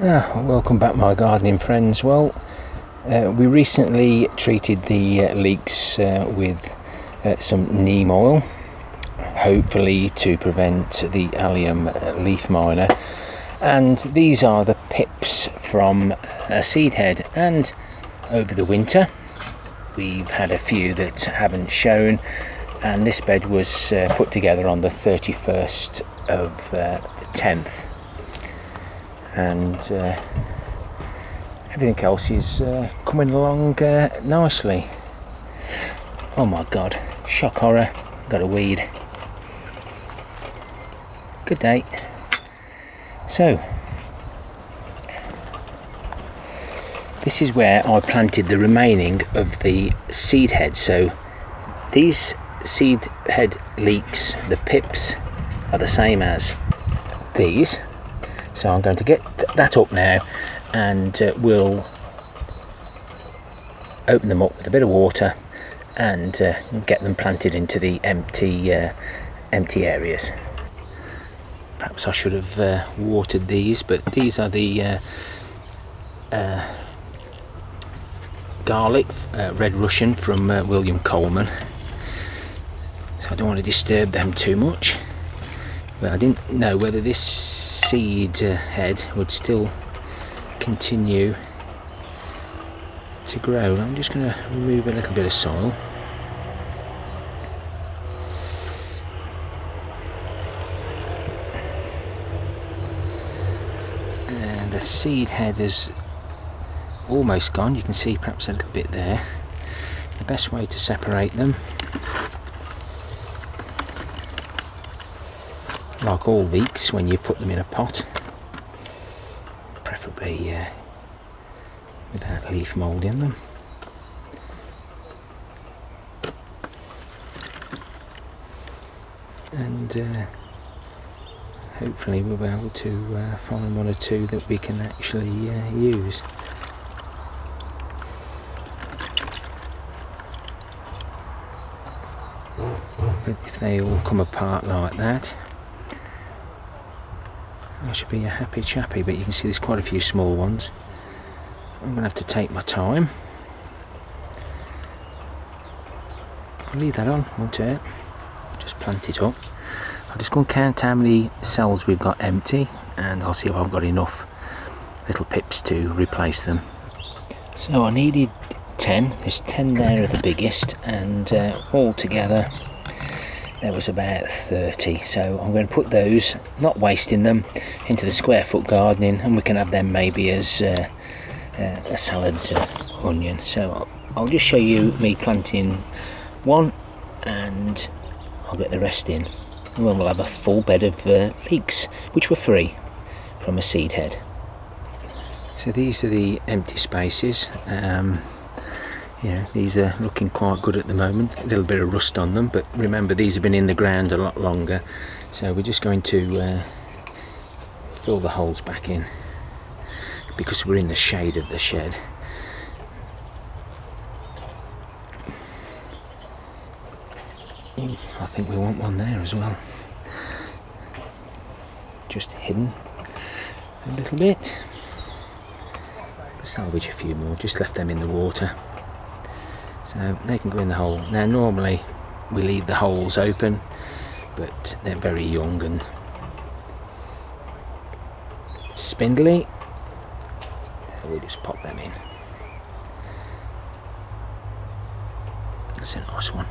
Welcome back, my gardening friends. Well, we recently treated the leeks with some neem oil, hopefully to prevent the allium leaf miner, and these are the pips from a seed head. And over the winter we've had a few that haven't shown, and this bed was put together on the 31st of the 10th, and everything else is coming along nicely. Oh my god, shock horror, got a weed. Good day. So this is where I planted the remaining of the seed heads. So these seed head leeks, the pips, are the same as these. So I'm going to get that up now, and we'll open them up with a bit of water and get them planted into the empty areas. Perhaps I should have watered these, but these are the garlic, red Russian from William Coleman. So I don't want to disturb them too much. But I didn't know whether this seed head would still continue to grow. I'm just going to remove a little bit of soil. And the seed head is almost gone. You can see perhaps a little bit there. The best way to separate them, like all leeks, when you put them in a pot, preferably without leaf mould in them. And hopefully we'll be able to find one or two that we can actually use. But if they all come apart like that, I should be a happy chappy. But you can see there's quite a few small ones. I'm going to have to take my time. I'll leave that on, won't it? Just plant it up. I'll just go and count how many cells we've got empty, and I'll see if I've got enough little pips to replace them. So I needed 10. There's 10 there at the biggest, and all together there was about 30. So I'm going to put those, not wasting them, into the square foot gardening, and we can have them maybe as a salad onion. So I'll just show you me planting one, and I'll get the rest in, and then we'll have a full bed of leeks, which were free from a seed head. So these are the empty spaces. Yeah, these are looking quite good at the moment. A little bit of rust on them, but remember these have been in the ground a lot longer, so we're just going to fill the holes back in because we're in the shade of the shed. I think we want one there as well, just hidden a little bit. Salvage a few more, just left them in the water so they can go in the hole. Now normally we leave the holes open, but they're very young and spindly, we'll just pop them in. That's a nice one,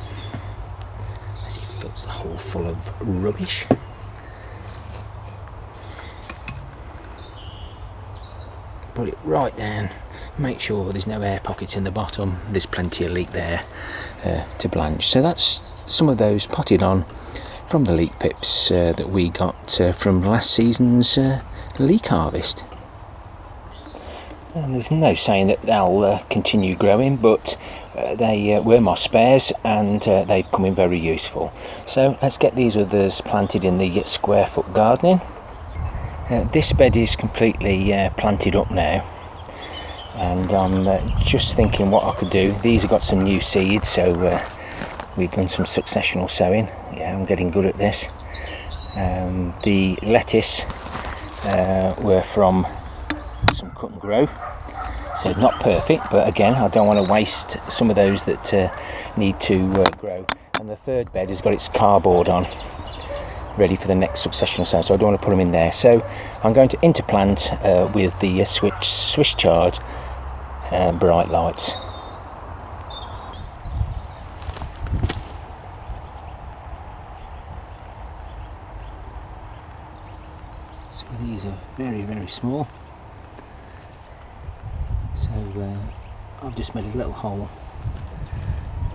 as he fills the hole full of rubbish. Put it right down, make sure there's no air pockets in the bottom. There's plenty of leek there to blanch. So that's some of those potted on from the leek pips that we got from last season's leek harvest. And there's no saying that they'll continue growing, but they were my spares, and they've come in very useful. So let's get these others planted in the square foot gardening. This bed is completely planted up now, and I'm just thinking what I could do. These have got some new seeds, so we've done some successional sowing. Yeah, I'm getting good at this. The lettuce were from some cut and grow. So not perfect, but again, I don't want to waste some of those that need to grow. And the third bed has got its cardboard on, ready for the next succession of sound, so I don't want to put them in there. So I'm going to interplant with the Swiss Charge bright lights. So these are very, very small. So I've just made a little hole,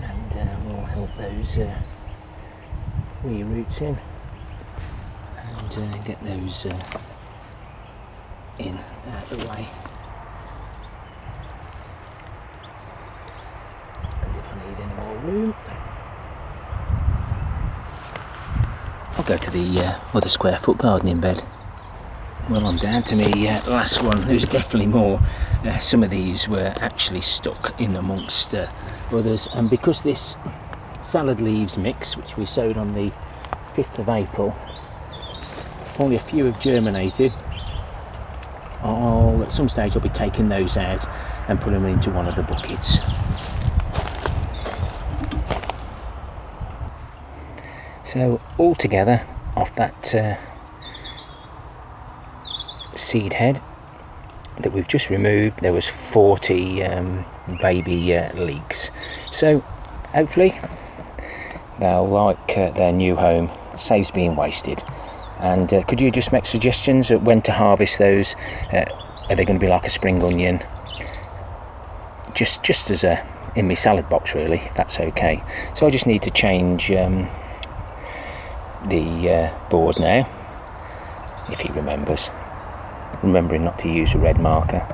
and we'll help those wee roots in, and get those in out of the way. And if I need any more room, I'll go to the other square foot gardening bed. Well, I'm down to me last one. There's definitely more. Some of these were actually stuck in amongst others, and because this salad leaves mix, which we sowed on the 5th of April, only a few have germinated. At some stage I'll be taking those out and putting them into one of the buckets. So altogether, off that seed head that we've just removed, there was 40 baby leeks. So hopefully they'll like their new home. Saves being wasted. And could you just make suggestions of when to harvest those? Are they going to be like a spring onion? Just as in my salad box, really. That's okay. So I just need to change the board now, if he remembers. Remembering not to use a red marker.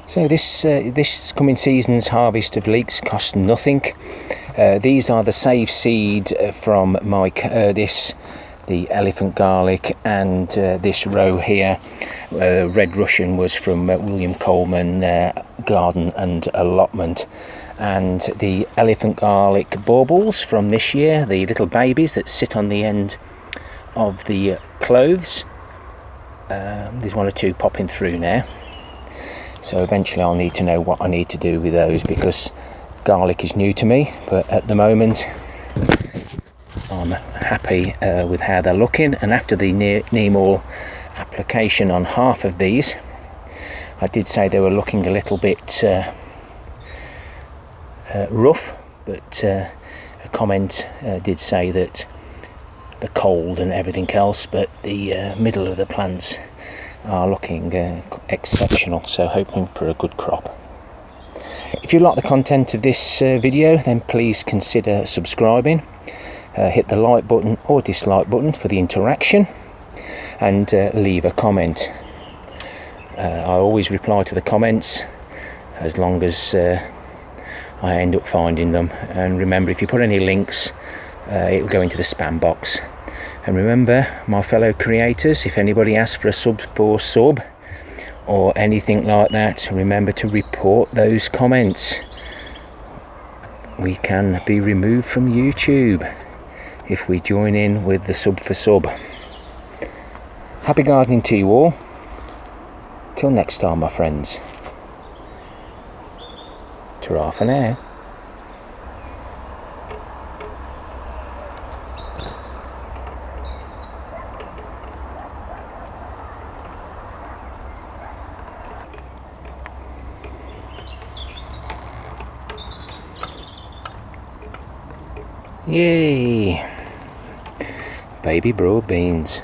So this coming season's harvest of leeks cost nothing. These are the save seed from Mike Hurdis, the elephant garlic, and this row here, red Russian, was from William Coleman Garden and Allotment, and the elephant garlic baubles from this year, the little babies that sit on the end of the cloves. There's one or two popping through now, so eventually I'll need to know what I need to do with those, because garlic is new to me, but at the moment I'm happy with how they're looking. And after the neem oil application on half of these, I did say they were looking a little bit rough, but a comment did say that the cold and everything else, but the middle of the plants are looking exceptional, so hoping for a good crop. If you like the content of this video, then please consider subscribing. Hit the like button or dislike button for the interaction, and leave a comment. I always reply to the comments as long as I end up finding them. And remember, if you put any links, it will go into the spam box. And remember, my fellow creators, if anybody asks for a sub or anything like that, remember to report those comments. We can be removed from YouTube if we join in with the sub for sub. Happy gardening to you all. Till next time, my friends. Ta-ra for now. Yay! Baby broad beans.